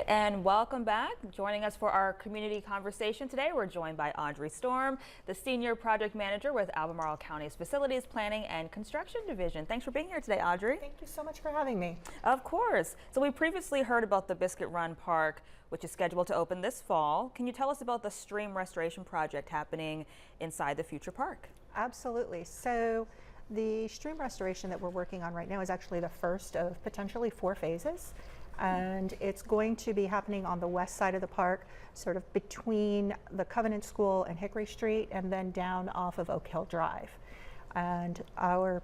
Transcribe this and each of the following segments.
right, and welcome back. Joining us for our community conversation today, we're joined by Audrey Storm, the Senior Project Manager with Albemarle County's Facilities Planning and Construction Division. Thanks for being here today, Audrey. Thank you so much for having me. Of course. So we previously heard about the Biscuit Run Park, which is scheduled to open this fall. Can you tell us about the stream restoration project happening inside the future park? Absolutely. So the stream restoration that we're working on right now is actually the first of potentially 4 phases. And it's going to be happening on the west side of the park, sort of between the Covenant School and Hickory Street, and then down off of Oak Hill Drive. And our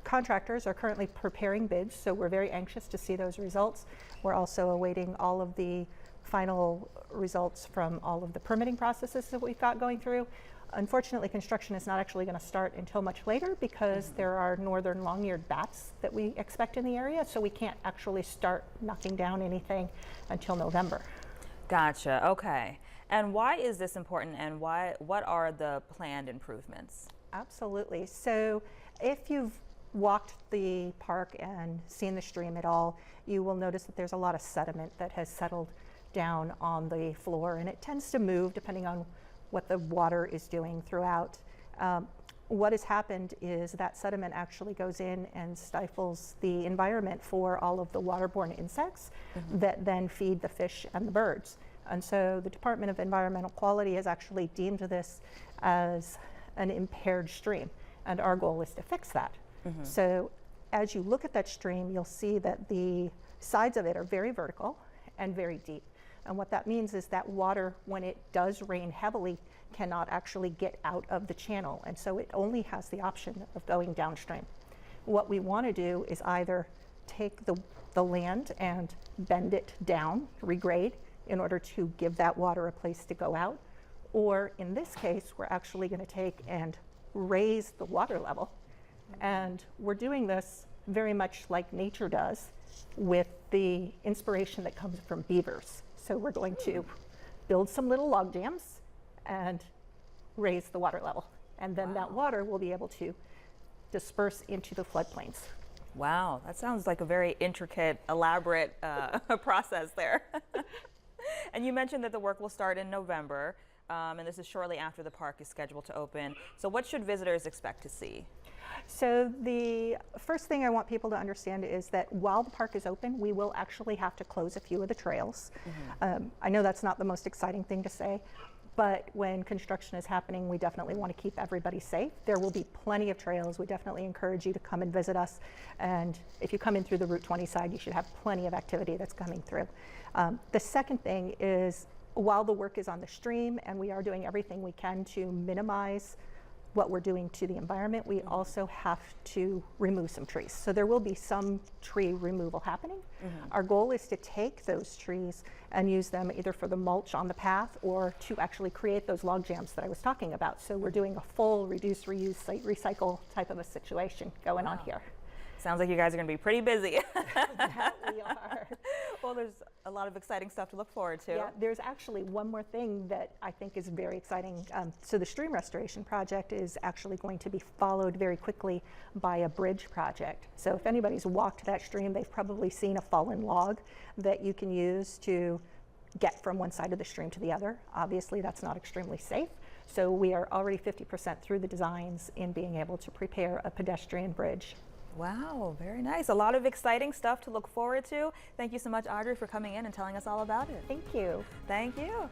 contractors are currently preparing bids, so we're very anxious to see those results. We're also awaiting all of the final results from all of the permitting processes that we've got going through. Unfortunately, construction is not actually going to start until much later because there are northern long-eared bats that we expect in the area, so we can't actually start knocking down anything until November. Gotcha. Okay. And why is this important, and what are the planned improvements? Absolutely. So if you've walked the park and seen the stream at all, you will notice that there's a lot of sediment that has settled down on the floor, and it tends to move depending on what the water is doing throughout. What has happened is that sediment actually goes in and stifles the environment for all of the waterborne insects that then feed the fish and the birds. And so the Department of Environmental Quality has actually deemed this as an impaired stream, and our goal is to fix that. So as you look at that stream, you'll see that the sides of it are very vertical and very deep. And what that means is that water, when it does rain heavily, cannot actually get out of the channel. And so it only has the option of going downstream. What we want to do is either take the land and bend it down, regrade, in order to give that water a place to go out. Or in this case, we're actually going to take and raise the water level. And we're doing this very much like nature does, with the inspiration that comes from beavers. So we're going to build some little log jams and raise the water level. And then that water will be able to disperse into the floodplains. Wow, that sounds like a very intricate, elaborate process there. And you mentioned that the work will start in November, and this is shortly after the park is scheduled to open. So what should visitors expect to see? So the first thing I want people to understand is that while the park is open, we will actually have to close a few of the trails. I know that's not the most exciting thing to say, but when construction is happening, we definitely want to keep everybody safe. There will be plenty of trails. We definitely encourage you to come and visit us. And if you come in through the Route 20 side, you should have plenty of activity that's coming through. The second thing is, while the work is on the stream and we are doing everything we can to minimize what we're doing to the environment, we also have to remove some trees. So there will be some tree removal happening. Our goal is to take those trees and use them either for the mulch on the path or to actually create those log jams that I was talking about. So we're doing a full reduce, reuse, recycle type of a situation going on here. Sounds like you guys are going to be pretty busy. That we are. Well, there's a lot of exciting stuff to look forward to. Yeah, there's actually one more thing that I think is very exciting. So the stream restoration project is actually going to be followed very quickly by a bridge project. So if anybody's walked that stream, they've probably seen a fallen log that you can use to get from one side of the stream to the other. Obviously, that's not extremely safe. So we are already 50% through the designs in being able to prepare a pedestrian bridge. Wow, very nice. A lot of exciting stuff to look forward to. Thank you so much, Audrey, for coming in and telling us all about it. Thank you. Thank you.